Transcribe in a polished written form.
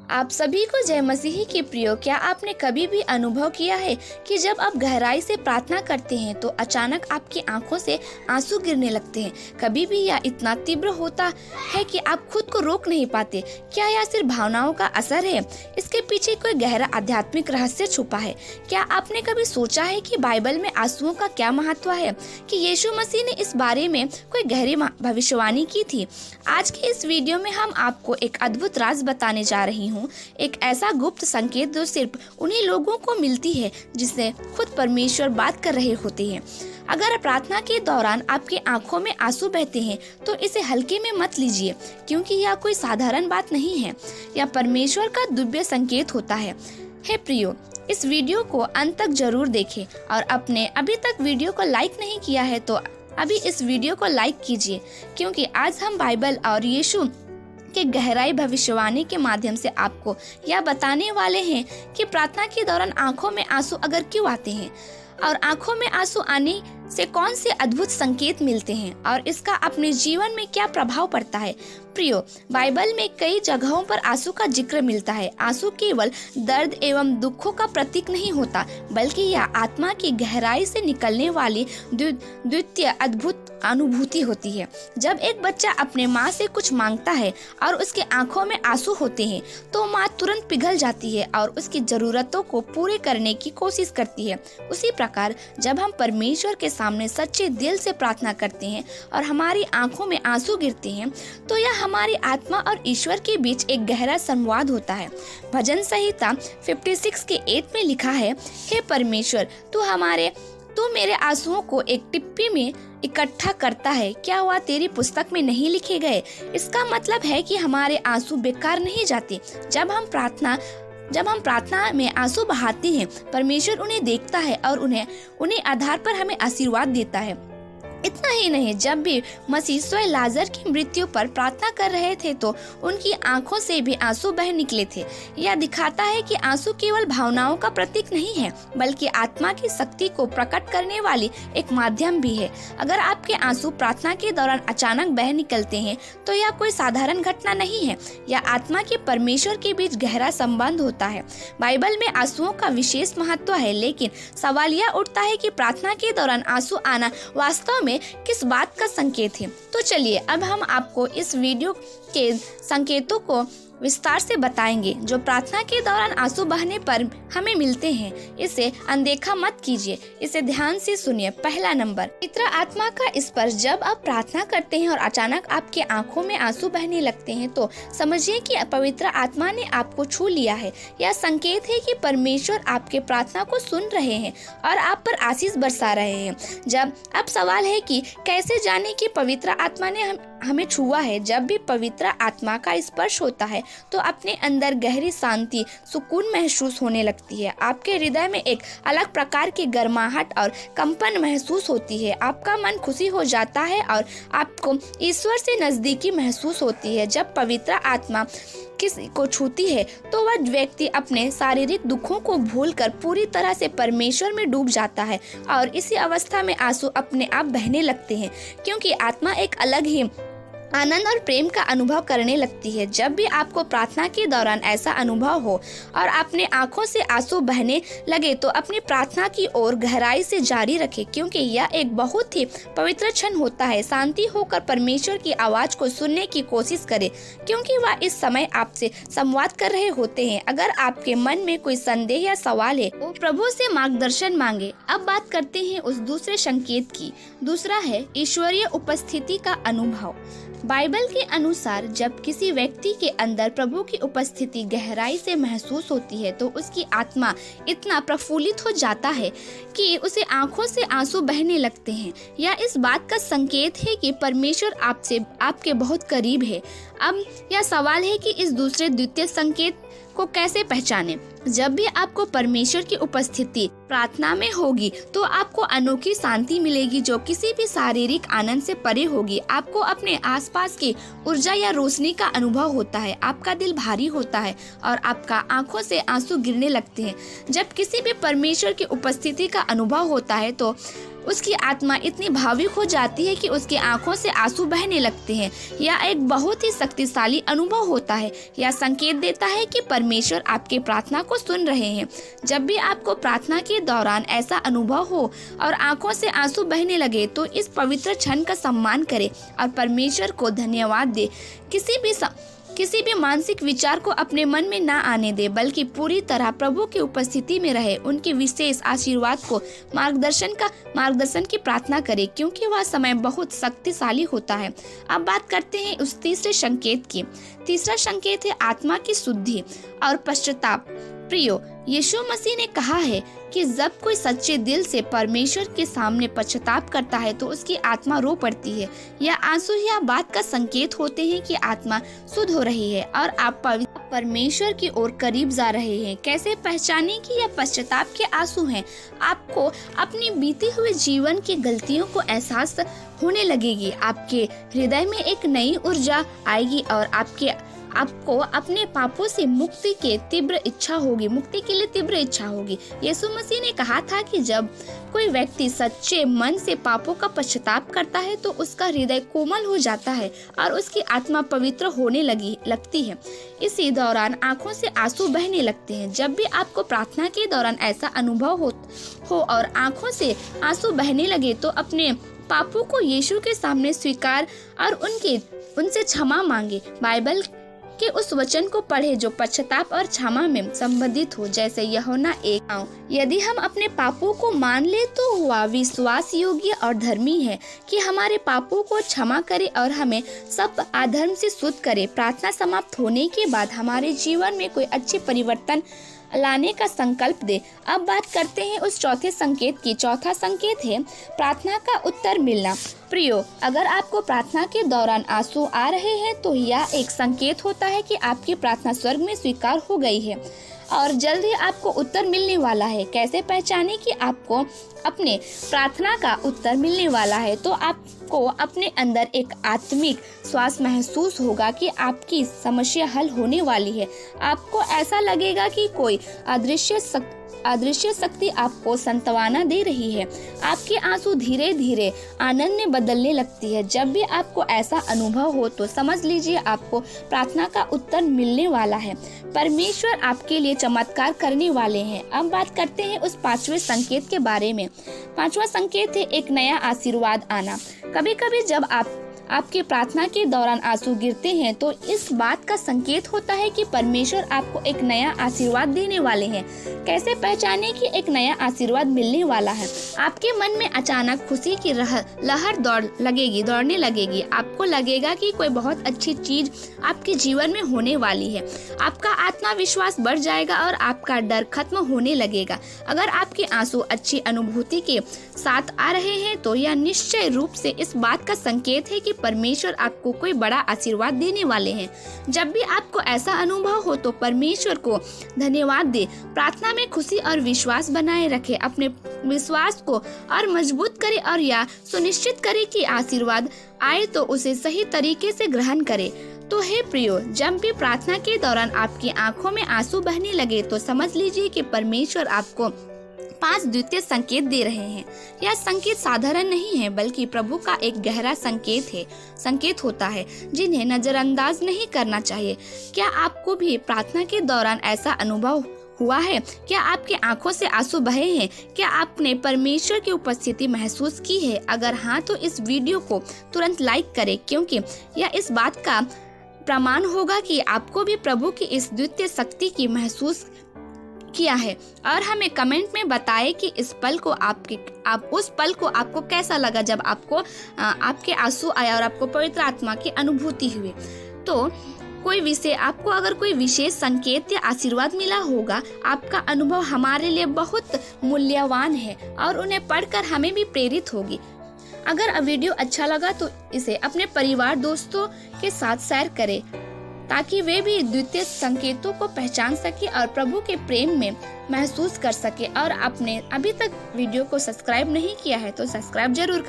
आप सभी को जय मसीही की प्रियो। क्या आपने कभी भी अनुभव किया है कि जब आप गहराई से प्रार्थना करते हैं तो अचानक आपकी आंखों से आंसू गिरने लगते हैं? कभी भी यह इतना तीव्र होता है कि आप खुद को रोक नहीं पाते। क्या यह सिर्फ भावनाओं का असर है? इसके पीछे कोई गहरा आध्यात्मिक रहस्य छुपा है। क्या आपने कभी सोचा है कि बाइबल में आंसुओं का क्या महत्व है, कि यीशु मसीह ने इस बारे में कोई गहरी भविष्यवाणी की थी? आज की इस वीडियो में हम आपको एक अद्भुत राज बताने जा रही हूँ, एक ऐसा गुप्त संकेत जो सिर्फ उन्हीं लोगों को मिलती है जिससे खुद परमेश्वर बात कर रहे होते हैं। अगर प्रार्थना के दौरान आपकी आंखों में आंसू बहते हैं तो इसे हल्के में मत लीजिए, क्योंकि यह कोई साधारण बात नहीं है। यह परमेश्वर का दिव्य संकेत होता है। हे प्रियो, इस वीडियो को अंत तक जरूर देखें और आपने अभी तक वीडियो को लाइक नहीं किया है तो अभी इस वीडियो को लाइक कीजिए, क्योंकि आज हम बाइबल और यीशु के गहराई भविष्यवाणी के माध्यम से आपको यह बताने वाले हैं कि प्रार्थना के दौरान आंखों में आंसू अगर क्यों आते हैं और आंखों में आंसू आने से कौन से अद्भुत संकेत मिलते हैं और इसका अपने जीवन में क्या प्रभाव पड़ता है। प्रियो, बाइबल में कई जगहों पर आंसू का जिक्र मिलता है। आंसू केवल दर्द एवं दुखों का प्रतीक नहीं होता, बल्कि यह आत्मा की गहराई से निकलने वाली द्वितीय अद्भुत अनुभूति होती है। जब एक बच्चा अपने माँ से कुछ मांगता है और उसके आंखों में आंसू होते हैं तो माँ तुरंत पिघल जाती है और उसकी जरूरतों को पूरे करने की कोशिश करती है। उसी प्रकार जब हम परमेश्वर के सामने सच्चे दिल से प्रार्थना करते हैं और हमारी आंखों में आंसू गिरते हैं तो यह हमारी आत्मा और ईश्वर के बीच एक गहरा संवाद होता है। भजन संहिता 56 के 8 में लिखा है, हे परमेश्वर, तू मेरे आंसुओं को एक टिप्पी में इकट्ठा करता है, क्या वह तेरी पुस्तक में नहीं लिखे गए? इसका मतलब है कि हमारे आंसू बेकार नहीं जाते। जब हम प्रार्थना में आंसू बहाते हैं, परमेश्वर उन्हें देखता है और उन्हें आधार पर हमें आशीर्वाद देता है। इतना ही नहीं, जब भी मसीह स्वयं लाजर की मृत्यु पर प्रार्थना कर रहे थे तो उनकी आंखों से भी आंसू बह निकले थे। यह दिखाता है कि आंसू केवल भावनाओं का प्रतीक नहीं है, बल्कि आत्मा की शक्ति को प्रकट करने वाली एक माध्यम भी है। अगर आपके आंसू प्रार्थना के दौरान अचानक बह निकलते हैं तो यह कोई साधारण घटना नहीं है। यह आत्मा के परमेश्वर के बीच गहरा संबंध होता है। बाइबल में आंसुओं का विशेष महत्व है, लेकिन सवाल यह उठता है कि प्रार्थना के दौरान आंसू आना वास्तव में किस बात का संकेत है। तो चलिए अब हम आपको इस वीडियो के संकेतों को विस्तार से बताएंगे जो प्रार्थना के दौरान आंसू बहने पर हमें मिलते हैं। इसे अनदेखा मत कीजिए, इसे ध्यान से सुनिए। पहला नंबर, पवित्र आत्मा का स्पर्श। जब आप प्रार्थना करते हैं और अचानक आपके आंखों में आंसू बहने लगते हैं तो समझिए कि पवित्र आत्मा ने आपको छू लिया है। यह संकेत है कि परमेश्वर आपके प्रार्थना को सुन रहे हैं और आप पर आशीष बरसा रहे हैं। अब सवाल है कि कैसे जाने कि पवित्र आत्मा ने हमें छुआ है। जब भी पवित्र आत्मा का स्पर्श होता है तो अपने अंदर गहरी शांति, सुकून महसूस होने लगती है। आपके हृदय में एक अलग प्रकार की गर्माहट और कंपन महसूस होती है। आपका मन खुशी हो जाता है और आपको ईश्वर से नजदीकी महसूस होती है। जब पवित्र आत्मा किसी को छूती है तो वह व्यक्ति अपने शारीरिक दुखों को भूलकर पूरी तरह से परमेश्वर में डूब जाता है और इसी अवस्था में आंसू अपने आप बहने लगते हैं, क्योंकि आत्मा एक अलग ही आनंद और प्रेम का अनुभव करने लगती है। जब भी आपको प्रार्थना के दौरान ऐसा अनुभव हो और अपने आंखों से आंसू बहने लगे तो अपनी प्रार्थना की ओर गहराई से जारी रखें, क्योंकि यह एक बहुत ही पवित्र क्षण होता है। शांति होकर परमेश्वर की आवाज को सुनने की कोशिश करें, क्योंकि वह इस समय आपसे संवाद कर रहे होते हैं। अगर आपके मन में कोई संदेह या सवाल है तो प्रभु से मार्गदर्शन मांगे। अब बात करते हैं उस दूसरे संकेत की। दूसरा है ईश्वरीय उपस्थिति का अनुभव। बाइबल के अनुसार जब किसी व्यक्ति के अंदर प्रभु की उपस्थिति गहराई से महसूस होती है तो उसकी आत्मा इतना प्रफुल्लित हो जाता है कि उसे आंखों से आंसू बहने लगते हैं। यह इस बात का संकेत है कि परमेश्वर आपके बहुत करीब है। अब यह सवाल है कि इस दूसरे द्वितीय संकेत को कैसे पहचानें। जब भी आपको परमेश्वर की उपस्थिति प्रार्थना में होगी तो आपको अनोखी शांति मिलेगी जो किसी भी शारीरिक आनंद से परे होगी। आपको अपने आसपास की ऊर्जा या रोशनी का अनुभव होता है। आपका दिल भारी होता है और आपका आंखों से आंसू गिरने लगते हैं। जब किसी भी परमेश्वर की उपस्थिति का अनुभव होता है तो उसकी आत्मा इतनी भावुक हो जाती है कि उसकी आंखों से आंसू बहने लगते हैं। यह एक बहुत ही शक्तिशाली अनुभव होता है। यह संकेत देता है कि परमेश्वर आपकी प्रार्थना को सुन रहे हैं। जब भी आपको प्रार्थना के दौरान ऐसा अनुभव हो और आंखों से आंसू बहने लगे तो इस पवित्र क्षण का सम्मान करें और परमेश्वर को धन्यवाद दे। किसी भी मानसिक विचार को अपने मन में ना आने दे, बल्कि पूरी तरह प्रभु की उपस्थिति में रहे। उनके विशेष आशीर्वाद को मार्गदर्शन की प्रार्थना करें, क्योंकि वह समय बहुत शक्तिशाली होता है। अब बात करते हैं उस तीसरे संकेत की। तीसरा संकेत है आत्मा की शुद्धि और पश्चाताप। प्रियो, यीशु मसीह ने कहा है कि जब कोई सच्चे दिल से परमेश्वर के सामने पश्चाताप करता है तो उसकी आत्मा रो पड़ती है। यह आंसू यह बात का संकेत होते हैं कि आत्मा शुद्ध हो रही है और आप परमेश्वर की ओर करीब जा रहे हैं। कैसे पहचाने कि यह पश्चाताप के आंसू हैं? आपको अपनी बीती हुए जीवन की गलतियों को एहसास होने लगेगी। आपके हृदय में एक नई ऊर्जा आएगी और आपको अपने पापों से मुक्ति के लिए तीव्र इच्छा होगी। यीशु मसीह ने कहा था कि जब कोई व्यक्ति सच्चे मन से पापों का पश्चाताप करता है तो उसका हृदय कोमल हो जाता है और उसकी आत्मा पवित्र होने लगती है। इसी दौरान आंखों से आंसू बहने लगते हैं। जब भी आपको प्रार्थना के दौरान ऐसा अनुभव हो और आंखों से आंसू बहने लगे तो अपने पापों को यीशु के सामने स्वीकार और उनसे क्षमा मांगे। बाइबल के उस वचन को पढ़े जो पश्चाताप और क्षमा में संबंधित हो, जैसे यूहन्ना 1:9। यदि हम अपने पापों को मान ले तो वह विश्वास योग्य और धर्मी है कि हमारे पापों को क्षमा करे और हमें सब अधर्म से शुद्ध करे। प्रार्थना समाप्त होने के बाद हमारे जीवन में कोई अच्छे परिवर्तन लाने का संकल्प दे। अब बात करते हैं उस चौथे संकेत की। चौथा संकेत है प्रार्थना का उत्तर मिलना। प्रियो, अगर आपको प्रार्थना के दौरान आंसू आ रहे हैं तो यह एक संकेत होता है कि आपकी प्रार्थना स्वर्ग में स्वीकार हो गई है और जल्द ही आपको उत्तर मिलने वाला है। कैसे पहचाने कि आपको अपने प्रार्थना का उत्तर मिलने वाला है? तो आपको अपने अंदर एक आत्मिक श्वास महसूस होगा कि आपकी समस्या हल होने वाली है। आपको ऐसा लगेगा कि कोई अदृश्य शक्ति आपको सांत्वना दे रही है। आपके आंसू धीरे धीरे आनंद में बदलने लगती है। जब भी आपको ऐसा अनुभव हो तो समझ लीजिए आपको प्रार्थना का उत्तर मिलने वाला है। परमेश्वर आपके लिए चमत्कार करने वाले हैं। अब बात करते हैं उस पांचवें संकेत के बारे में। पांचवा संकेत है एक नया आशीर्वाद आना। कभी कभी जब आपके प्रार्थना के दौरान आंसू गिरते हैं तो इस बात का संकेत होता है कि परमेश्वर आपको एक नया आशीर्वाद देने वाले हैं। कैसे पहचाने कि एक नया आशीर्वाद मिलने वाला है? आपके मन में अचानक खुशी की लहर दौड़ने लगेगी। आपको लगेगा कि कोई बहुत अच्छी चीज आपके जीवन में होने वाली है। आपका आत्मविश्वास बढ़ जाएगा और आपका डर खत्म होने लगेगा। अगर आपके आंसू अच्छी अनुभूति के साथ आ रहे हैं तो यह निश्चय रूप से इस बात का संकेत है कि परमेश्वर आपको कोई बड़ा आशीर्वाद देने वाले हैं। जब भी आपको ऐसा अनुभव हो तो परमेश्वर को धन्यवाद दे। प्रार्थना में खुशी और विश्वास बनाए रखे। अपने विश्वास को और मजबूत करे और यह सुनिश्चित करे कि आशीर्वाद आए तो उसे सही तरीके से ग्रहण करे। तो हे प्रियो, जब भी प्रार्थना के दौरान आपकी आंखों में आंसू बहने लगे तो समझ लीजिए कि परमेश्वर आपको 5 द्वितीय संकेत दे रहे हैं। यह संकेत साधारण नहीं है बल्कि प्रभु का एक गहरा संकेत होता है जिन्हें नजरअंदाज नहीं करना चाहिए। क्या आपको भी प्रार्थना के दौरान ऐसा अनुभव हुआ है? क्या आपके आंखों से आंसू बहे हैं? क्या आपने परमेश्वर की उपस्थिति महसूस की है? अगर हाँ तो इस वीडियो को तुरंत लाइक करें, क्योंकि यह इस बात का प्रमाण होगा कि आपको भी प्रभु की इस द्वितीय शक्ति की महसूस किया है। और हमें कमेंट में बताएं कि उस पल को आपको कैसा लगा जब आपके आंसू आया और आपको पवित्र आत्मा की अनुभूति हुई। तो आपको अगर कोई विशेष संकेत या आशीर्वाद मिला होगा, आपका अनुभव हमारे लिए बहुत मूल्यवान है और उन्हें पढ़कर हमें भी प्रेरित होगी। अगर वीडियो अच्छा लगा तो इसे अपने परिवार दोस्तों के साथ शेयर करें ताकि वे भी द्वितीय संकेतों को पहचान सके और प्रभु के प्रेम में महसूस कर सके। और आपने अभी तक वीडियो को सब्सक्राइब नहीं किया है तो सब्सक्राइब जरूर करें।